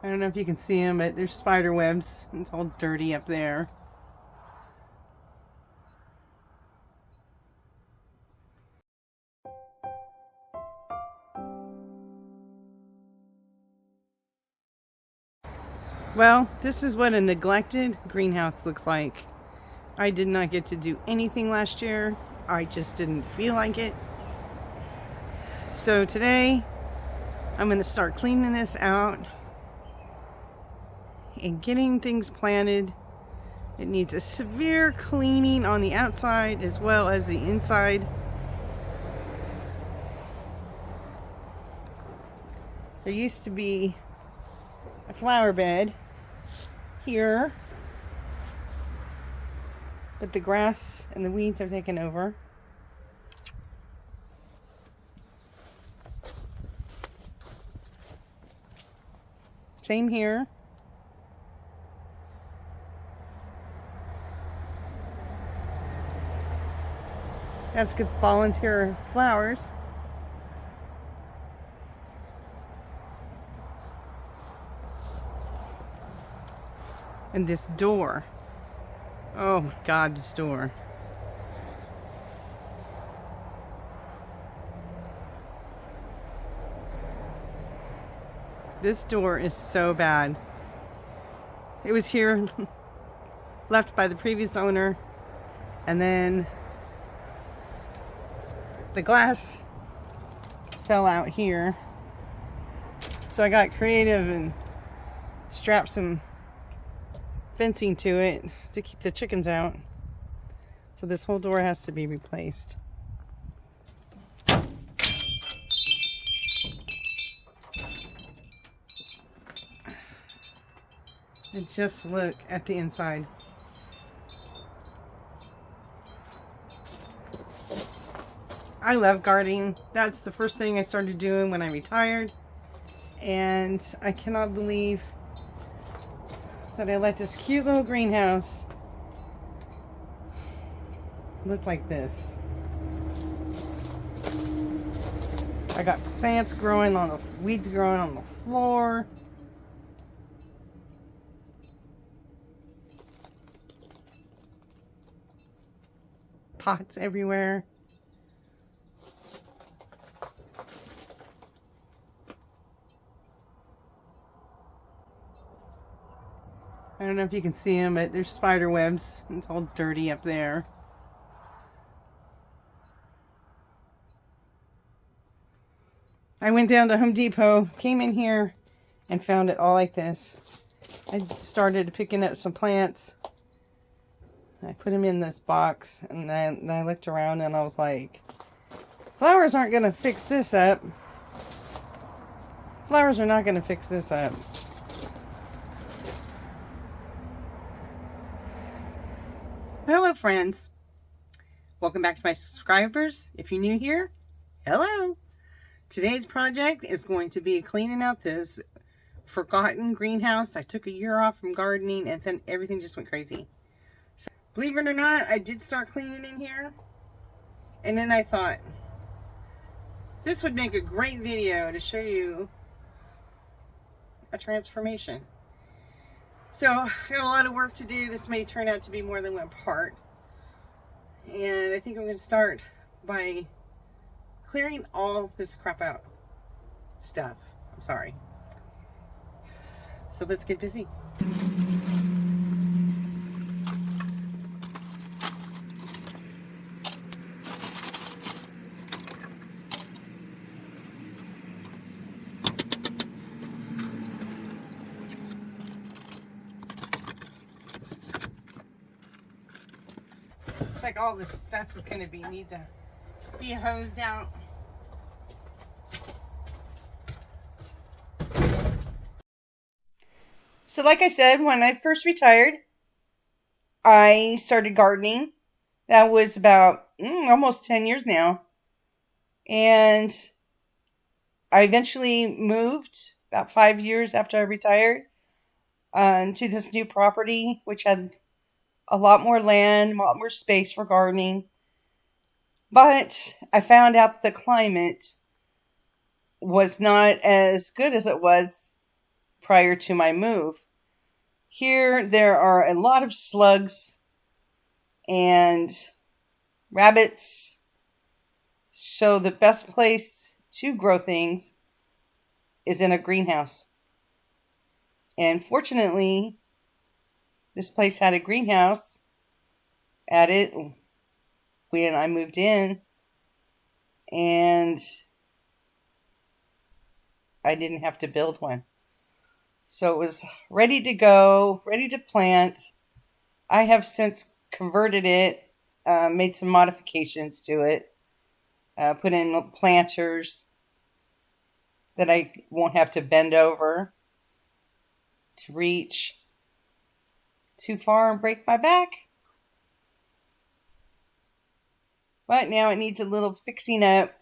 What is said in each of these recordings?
I don't know if you can see them, but there's spider webs. It's all dirty up there. Well, this is what a neglected greenhouse looks like. I did not get to do anything last year. I just didn't feel like it. So today, I'm going to start cleaning this out and getting things planted. It needs a severe cleaning on the outside as well as the inside. There used to be a flower bed here, but the grass and the weeds have taken over. Same here. That's good volunteer flowers. And this door. Oh my God, this door. This door is so bad. It was here left by the previous owner, and then the glass fell out here. So I got creative and strapped some fencing to it to keep the chickens out. So this whole door has to be replaced. And just look at the inside. I love gardening. That's the first thing I started doing when I retired. And I cannot believe that I let this cute little greenhouse look like this. I got plants growing on the weeds growing on the floor. Pots everywhere. I don't know if you can see them, but there's spider webs. It's all dirty up there. I went down to Home Depot, came in here, and found it all like this. I started picking up some plants. I put them in this box, and then I looked around and I was like, flowers aren't going to fix this up. Flowers are not going to fix this up. Hello friends, welcome back to my subscribers. If you're new here, hello. Today's project is going to be cleaning out this forgotten greenhouse. I took a year off from gardening and then everything just went crazy. So, believe it or not, I did start cleaning in here, and then I thought this would make a great video to show you a transformation. So, I got a lot of work to do. This may turn out to be more than one part. And I think I'm going to start by clearing all this crap out. Stuff. I'm sorry. So let's get busy. It's like all this stuff is going to need to be hosed out. So like I said, when I first retired, I started gardening. That was about almost 10 years now. And I eventually moved about 5 years after I retired to this new property, which had a lot more land, a lot more space for gardening. But I found out the climate was not as good as it was prior to my move. Here there are a lot of slugs and rabbits, so the best place to grow things is in a greenhouse. And fortunately, this place had a greenhouse at it when I moved in, and I didn't have to build one. So it was ready to go, ready to plant. I have since converted it, made some modifications to it, put in planters that I won't have to bend over to reach too far and break my back. But now it needs a little fixing up.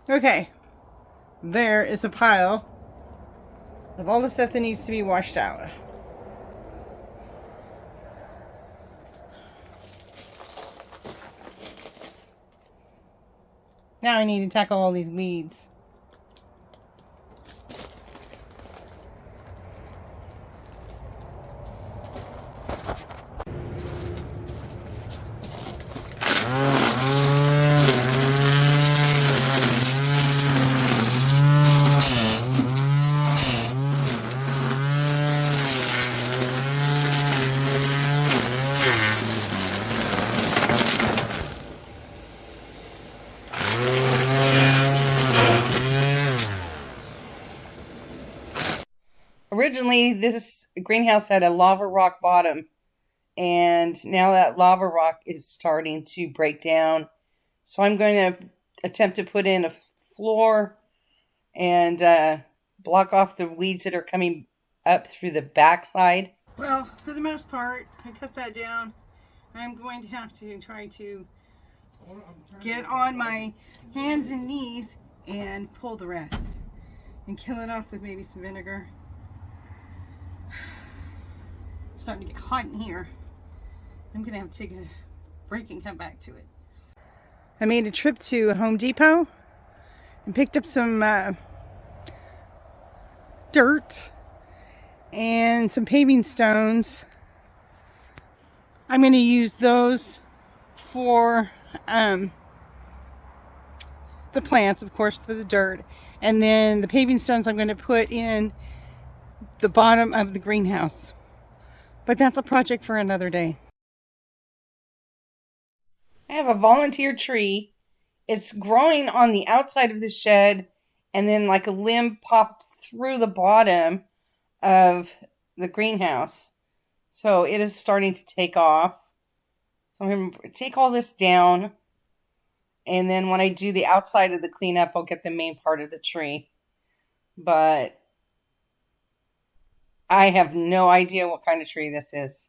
Okay, there is a pile of all the stuff that needs to be washed out. Now I need to tackle all these weeds. Originally, this greenhouse had a lava rock bottom, and now that lava rock is starting to break down. So I'm going to attempt to put in a floor and block off the weeds that are coming up through the backside. Well, for the most part, I cut that down. I'm going to have to try to get on my hands and knees and pull the rest and kill it off with maybe some vinegar. It's starting to get hot in here. I'm gonna have to take a break and come back to it. I made a trip to Home Depot and picked up some dirt and some paving stones. I'm going to use those for the plants, of course, for the dirt. And then the paving stones I'm going to put in the bottom of the greenhouse. But that's a project for another day. I have a volunteer tree. It's growing on the outside of the shed, and then like a limb popped through the bottom of the greenhouse. So it is starting to take off. So I'm going to take all this down, and then when I do the outside of the cleanup, I'll get the main part of the tree. But I have no idea what kind of tree this is.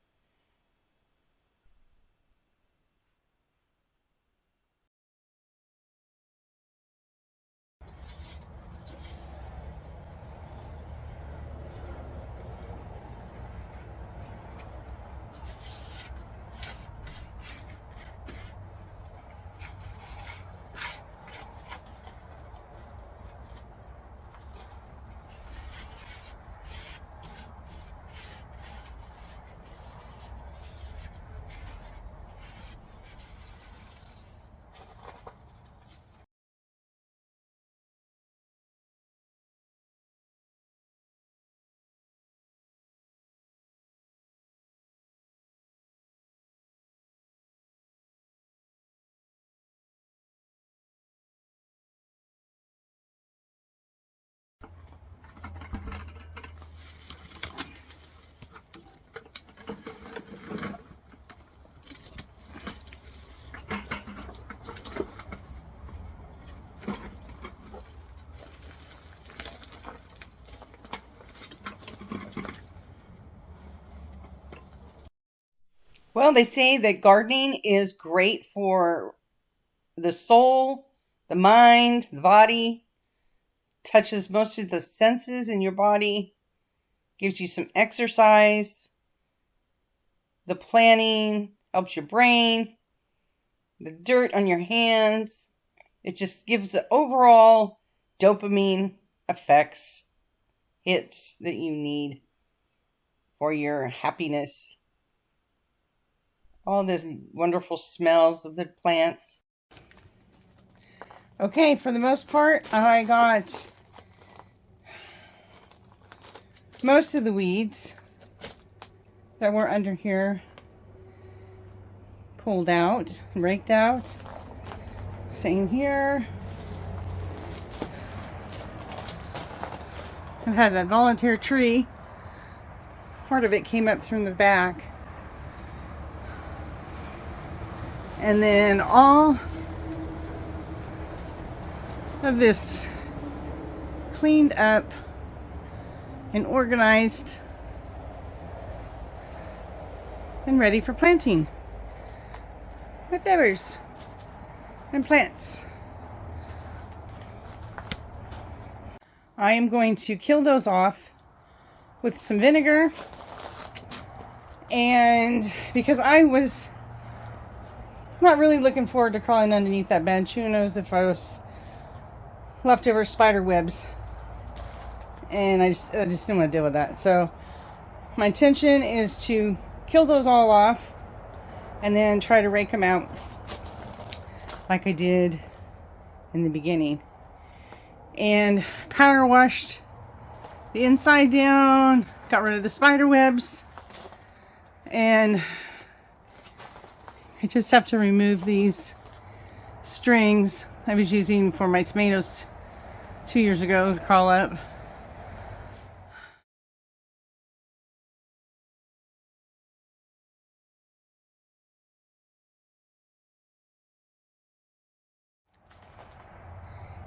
Well, they say that gardening is great for the soul, the mind, the body, touches most of the senses in your body, gives you some exercise. The planting helps your brain, the dirt on your hands. It just gives an overall dopamine effects, hits that you need for your happiness. All these wonderful smells of the plants. Okay, for the most part, I got most of the weeds that were under here pulled out, raked out. Same here. I've had that volunteer tree. Part of it came up from the back. And then all of this cleaned up and organized and ready for planting with peppers and plants. I am going to kill those off with some vinegar, and because I was not really looking forward to crawling underneath that bench. Who knows if I was leftover spider webs, and I just didn't want to deal with that. So my intention is to kill those all off and then try to rake them out like I did in the beginning. And power washed the inside down, got rid of the spider webs, and I just have to remove these strings I was using for my tomatoes 2 years ago to crawl up.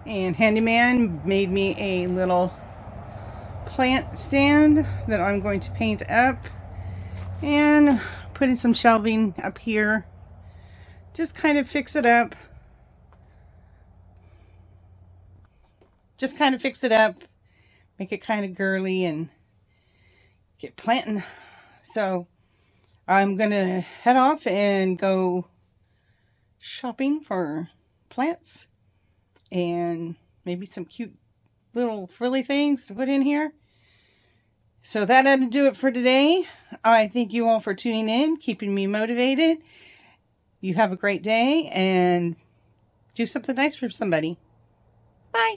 And Handyman made me a little plant stand that I'm going to paint up, and putting some shelving up here. Just kind of fix it up. Just kind of fix it up. Make it kind of girly and get planting. So I'm going to head off and go shopping for plants and maybe some cute little frilly things to put in here. So that had to do it for today. I thank you all for tuning in, keeping me motivated. You have a great day and do something nice for somebody. Bye.